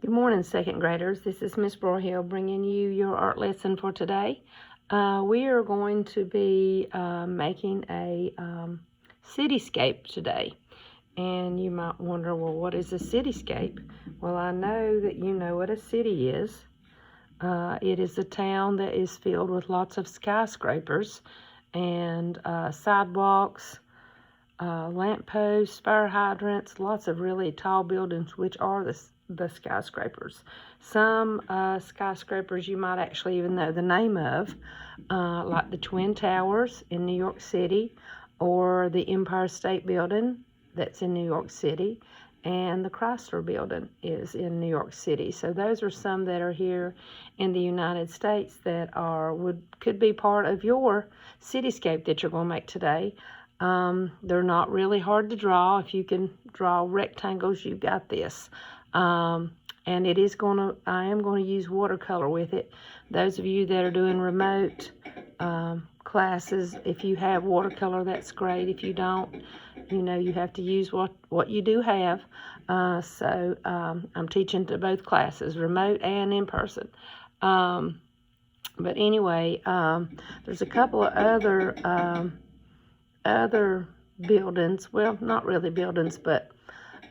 Good morning, second graders. This is Miss Broyhill bringing you your art lesson for today. We are going to be making a cityscape today. And you might wonder, well, what is a cityscape? Well, I know that you know what a city is. It is a town that is filled with lots of skyscrapers and sidewalks, lampposts, fire hydrants, lots of really tall buildings, which are the skyscrapers. Some skyscrapers you might actually even know the name of, like the Twin Towers in New York City, or the Empire State Building that's in New York City, and the Chrysler Building is in New York City. So those are some that are here in the United States that could be part of your cityscape that you're going to make today. They're not really hard to draw. If you can draw rectangles, you've got this. And I am going to use watercolor with it. Those of you that are doing remote classes, if you have watercolor, that's great. If you don't, you have to use what you do have. So I'm teaching to both classes, remote and in person. But anyway, there's a couple of other buildings, well, not really buildings, but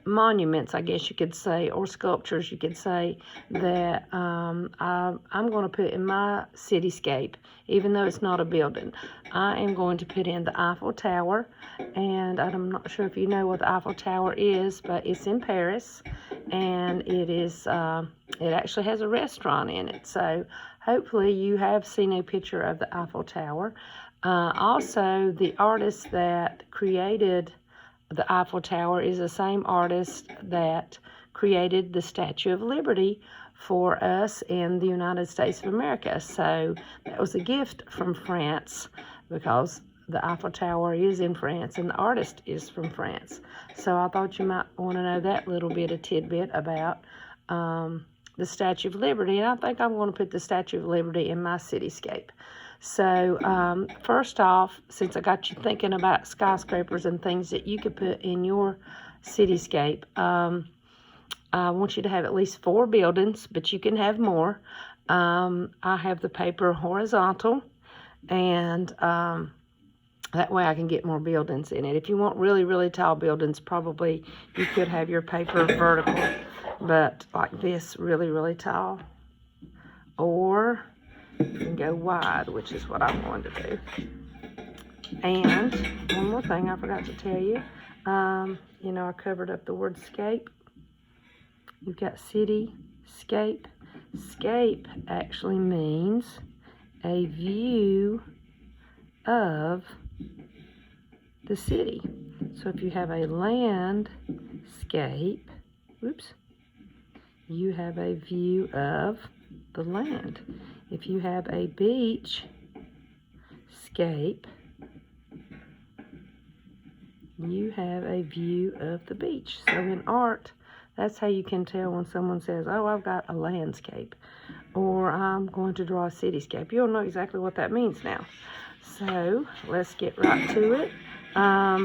monuments, I guess you could say, or sculptures, you could say, that I'm going to put in my cityscape, even though it's not a building. I am going to put in the Eiffel Tower, and I'm not sure if you know what the Eiffel Tower is, but it's in Paris, and it actually has a restaurant in it, so hopefully you have seen a picture of the Eiffel Tower. Also, the artist that created the Eiffel Tower is the same artist that created the Statue of Liberty for us in the United States of America. So that was a gift from France, because the Eiffel Tower is in France and the artist is from France. So I thought you might want to know that little bit of tidbit about the Statue of Liberty. And I think I'm going to put the Statue of Liberty in my cityscape. So first off, since I got you thinking about skyscrapers and things that you could put in your cityscape, I want you to have at least 4 buildings, but you can have more. I have the paper horizontal, and that way I can get more buildings in it. If you want really, really tall buildings, probably you could have your paper vertical, but like this, really, really tall. Or you can go wide, which is what I'm going to do. And one more thing I forgot to tell you. I covered up the word scape. You've got cityscape. Scape actually means a view of the city. So if you have a landscape, you have a view of the land. If you have a beach scape, you have a view of the beach. So in art, that's how you can tell when someone says, oh, I've got a landscape, or I'm going to draw a cityscape. You'll know exactly what that means now. So let's get right to it. I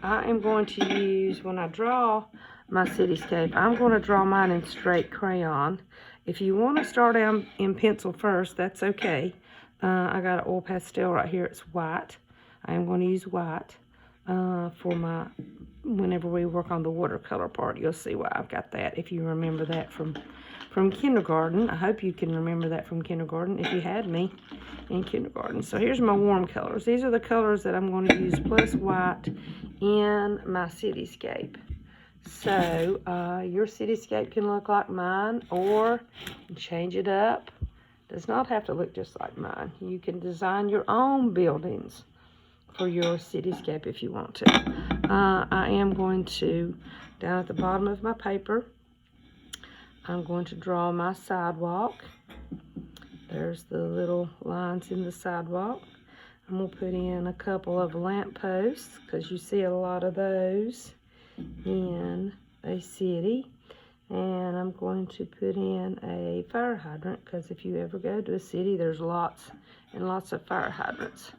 am going to use, when I draw my cityscape, I'm going to draw mine in straight crayon. If you want to start out in pencil first, that's okay. I got an oil pastel right here. It's white. I am going to use white for whenever we work on the watercolor part. You'll see why I've got that, if you remember that from kindergarten. I hope you can remember that from kindergarten if you had me in kindergarten. So here's my warm colors. These are the colors that I'm going to use plus white in my cityscape. So your cityscape can look like mine, or change it up. Does not have to look just like mine. You can design your own buildings for your cityscape if you want to. I am going to, down at the bottom of my paper, I'm going to draw my sidewalk. There's the little lines in the sidewalk. I'm going to put in a couple of lamp posts, because you see a lot of those in a city. And I'm going to put in a fire hydrant, because if you ever go to a city, there's lots and lots of fire hydrants.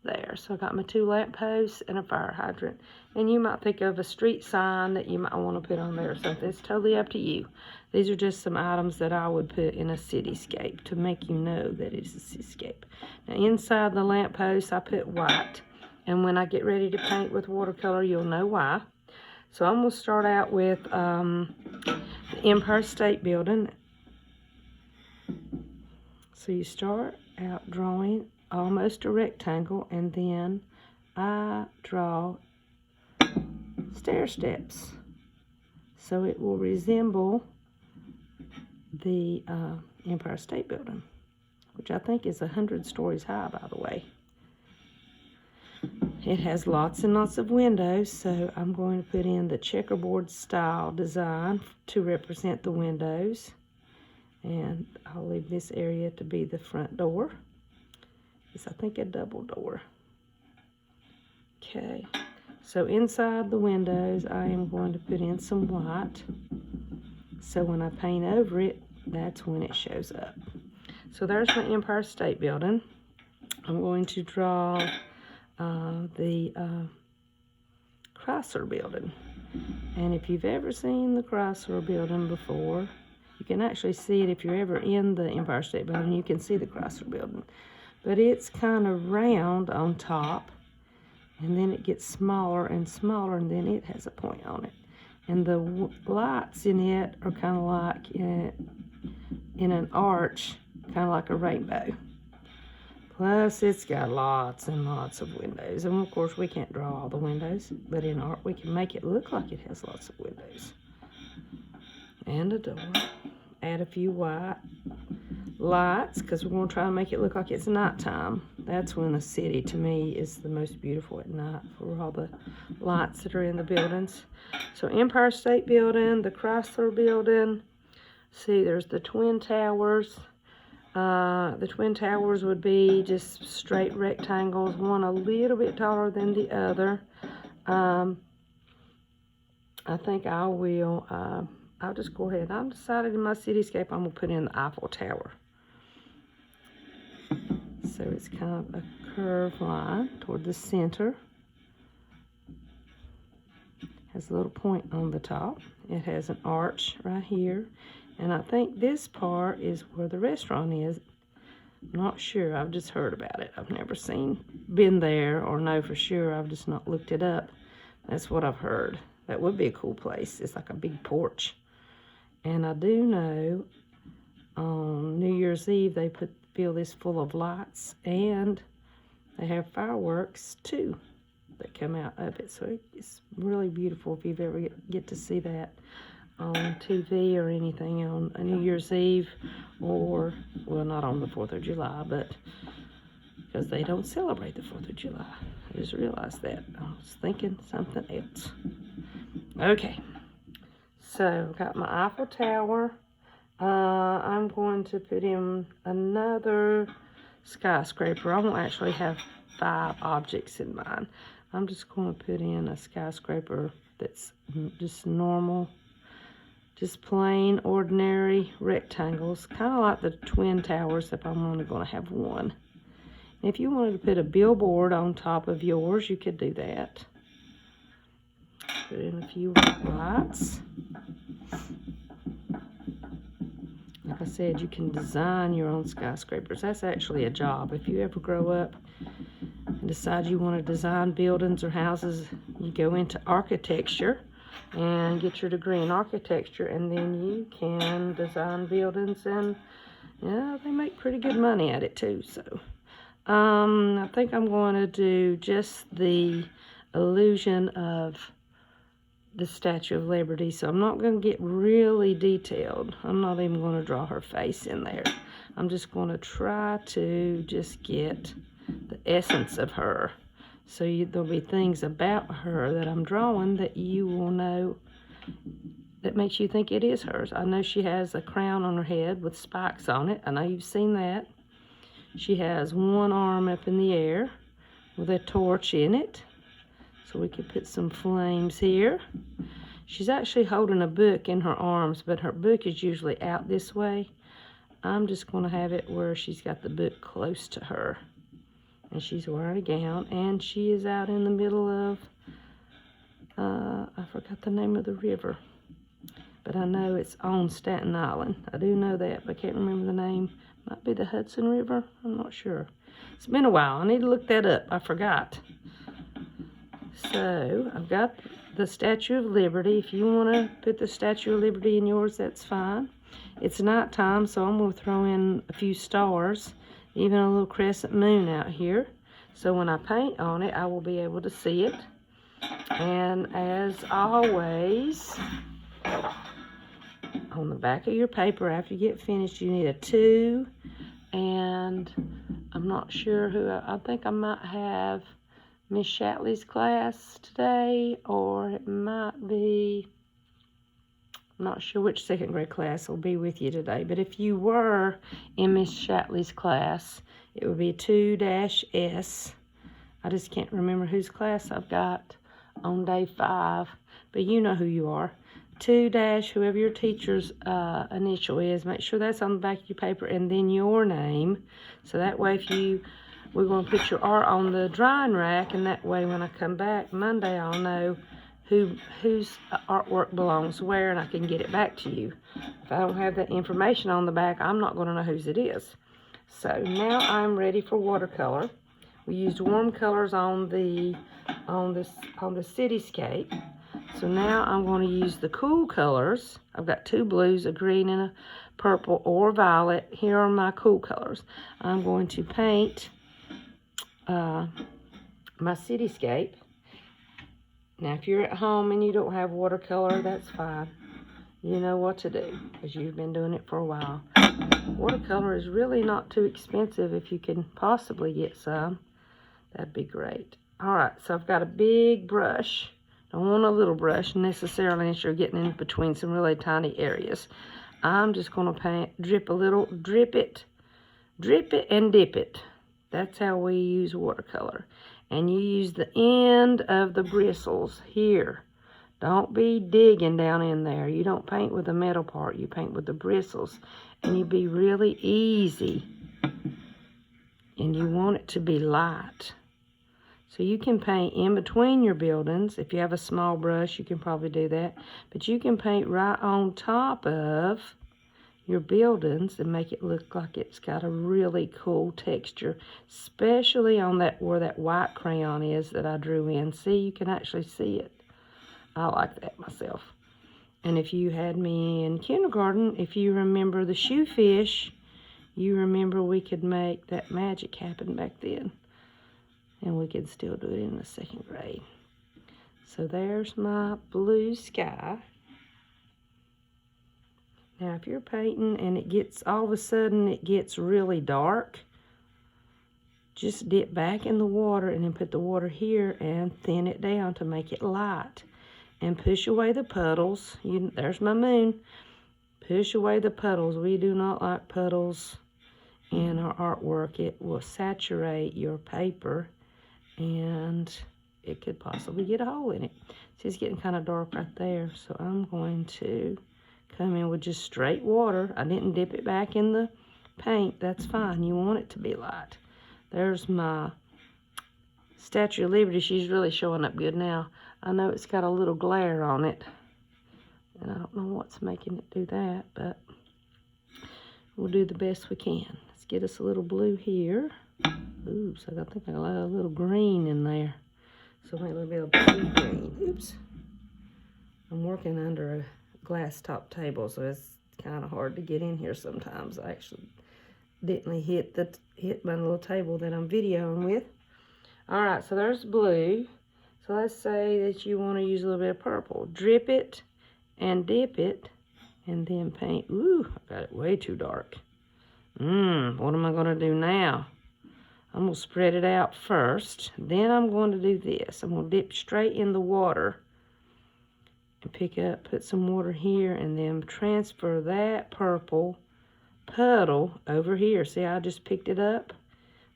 there. So I got my 2 lamp posts and a fire hydrant. And you might think of a street sign that you might want to put on there or something. It's totally up to you. These are just some items that I would put in a cityscape to make you know that it's a cityscape. Now inside the lamp posts I put white. And when I get ready to paint with watercolor, you'll know why. So I'm going to start out with the Empire State Building. So you start out drawing almost a rectangle, and then I draw stair steps. So it will resemble the Empire State Building, which I think is 100 stories high, by the way. It has lots and lots of windows, so I'm going to put in the checkerboard style design to represent the windows. And I'll leave this area to be the front door. It's, I think, a double door. Okay, so inside the windows, I am going to put in some white. So when I paint over it, that's when it shows up. So there's my Empire State Building. I'm going to draw the Chrysler Building. And if you've ever seen the Chrysler Building before, you can actually see it if you're ever in the Empire State Building. You can see the Chrysler Building. But it's kind of round on top, and then it gets smaller and smaller, and then it has a point on it. And the lights in it are kind of like in an arch, kind of like a rainbow. Plus, it's got lots and lots of windows. And of course, we can't draw all the windows, but in art, we can make it look like it has lots of windows. And a door. Add a few white lights, because we're going to try to make it look like it's nighttime. That's when a city, to me, is the most beautiful at night, for all the lights that are in the buildings. So Empire State Building, the Chrysler Building. See, there's the Twin Towers. The Twin Towers would be just straight rectangles, one a little bit taller than the other. I think I will, I'll just go ahead. I've decided in my cityscape I'm going to put in the Eiffel Tower. So it's kind of a curved line toward the center. Has a little point on the top. It has an arch right here. And I think this part is where the restaurant is. I'm not sure. I've just heard about it. I've never been there or know for sure. I've just not looked it up. That's what I've heard. That would be a cool place. It's like a big porch. And I do know on New Year's Eve they fill this full of lights, and they have fireworks too that come out of it. So it's really beautiful if you've ever get to see that on TV or anything on a New Year's Eve, or, well, not on the 4th of July, but because they don't celebrate the 4th of July. I just realized that. I was thinking something else. Okay, so got my Eiffel Tower. I'm going to put in another skyscraper. I won't actually have 5 objects in mind. I'm just going to put in a skyscraper that's just normal, just plain, ordinary rectangles, kind of like the Twin Towers, if I'm only going to have one. And if you wanted to put a billboard on top of yours, you could do that. Put in a few lights. Like I said, you can design your own skyscrapers. That's actually a job. If you ever grow up and decide you want to design buildings or houses, you go into architecture and get your degree in architecture, and then you can design buildings, and yeah, they make pretty good money at it too. So I think I'm going to do just the illusion of the Statue of Liberty, so I'm not going to get really detailed. I'm not even going to draw her face in there. I'm just going to try to just get the essence of her. So there'll be things about her that I'm drawing that you will know, that makes you think it is hers. I know she has a crown on her head with spikes on it. I know you've seen that. She has one arm up in the air with a torch in it. So we could put some flames here. She's actually holding a book in her arms, but her book is usually out this way. I'm just going to have it where she's got the book close to her. and she's wearing a gown, and she is out in the middle of, I forgot the name of the river, but I know it's on Staten Island. I do know that, but I can't remember the name. Might be the Hudson River, I'm not sure. It's been a while, I need to look that up, I forgot. So, I've got the Statue of Liberty. If you want to put the Statue of Liberty in yours, that's fine. It's nighttime, so I'm going to throw in a few stars, even a little crescent moon out here. So when I paint on it, I will be able to see it. And as always, on the back of your paper, after you get finished, you need a 2. And I'm not sure who, I think I might have Miss Shatley's class today, or it might be, I'm not sure which 2nd grade class will be with you today, but if you were in Miss Shatley's class, it would be 2-S. I just can't remember whose class I've got on day 5, but you know who you are. 2- whoever your teacher's initial is, make sure that's on the back of your paper, and then your name. So that way we're going to put your art on the drying rack, and that way when I come back Monday, I'll know whose artwork belongs where, and I can get it back to you. If I don't have that information on the back, I'm not going to know whose it is. So now I'm ready for watercolor. We used warm colors on the Cityscape. So now I'm going to use the cool colors. I've got 2 blues, a green and a purple or violet. Here are my cool colors. I'm going to paint my Cityscape. Now, if you're at home and you don't have watercolor, that's fine. You know what to do, because you've been doing it for a while. Watercolor is really not too expensive. If you can possibly get some, that'd be great. All right, so I've got a big brush. Don't want a little brush necessarily unless you're getting in between some really tiny areas. I'm just going to drip it, and dip it. That's how we use watercolor. And you use the end of the bristles here. Don't be digging down in there. You don't paint with the metal part. You paint with the bristles. And you be really easy. And you want it to be light. So you can paint in between your buildings. If you have a small brush, you can probably do that. But you can paint right on top of your buildings and make it look like it's got a really cool texture, especially on where that white crayon is that I drew in. See, you can actually see it. I like that myself. And if you had me in kindergarten, if you remember the shoe fish, you remember we could make that magic happen back then. And we could still do it in the 2nd grade. So there's my blue sky. Now, if you're painting and all of a sudden it gets really dark, just dip back in the water and then put the water here and thin it down to make it light. And push away the puddles. There's my moon. Push away the puddles. We do not like puddles in our artwork. It will saturate your paper and it could possibly get a hole in it. See, it's getting kind of dark right there, so I'm going to come in with just straight water. I didn't dip it back in the paint. That's fine. You want it to be light. There's my Statue of Liberty. She's really showing up good now. I know it's got a little glare on it, and I don't know what's making it do that, but we'll do the best we can. Let's get us a little blue here. Oops, I think I got a little green in there. So maybe a little bit of blue green. Oops. I'm working under a glass top table, so it's kind of hard to get in here sometimes. I actually didn't hit my little table that I'm videoing with. All right, so there's blue. So let's say that you want to use a little bit of purple. Drip it and dip it and then paint. Ooh, I got it way too dark. What am I going to do now? I'm going to spread it out first. Then I'm going to do this. I'm going to dip straight in the water and put some water here, and then transfer that purple puddle over here. See, I just picked it up.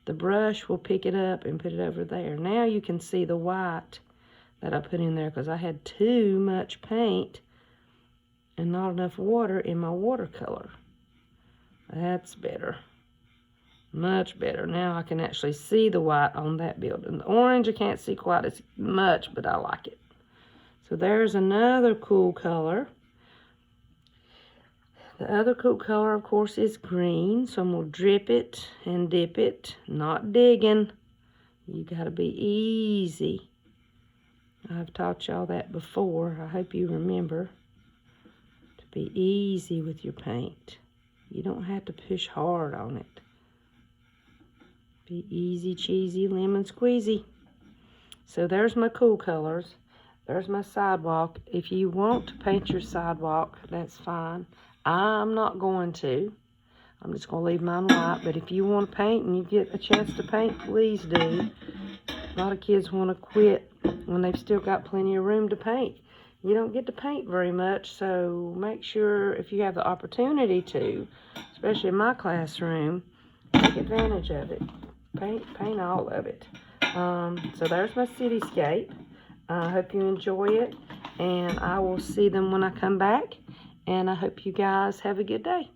The brush will pick it up and put it over there. Now you can see the white that I put in there because I had too much paint and not enough water in my watercolor. That's better. Much better. Now I can actually see the white on that building. The orange I can't see quite as much, but I like it. So there's another cool color. The other cool color, of course, is green. So I'm going to drip it and dip it. Not digging. You got to be easy. I've taught y'all that before. I hope you remember to be easy with your paint. You don't have to push hard on it. Be easy, cheesy, lemon squeezy. So there's my cool colors. There's my sidewalk. If you want to paint your sidewalk, that's fine. I'm not going to. I'm just going to leave mine white. But if you want to paint and you get a chance to paint, please do. A lot of kids want to quit when they've still got plenty of room to paint. You don't get to paint very much, so make sure if you have the opportunity to, especially in my classroom, take advantage of it. Paint all of it. So there's my cityscape. I hope you enjoy it, and I will see them when I come back, and I hope you guys have a good day.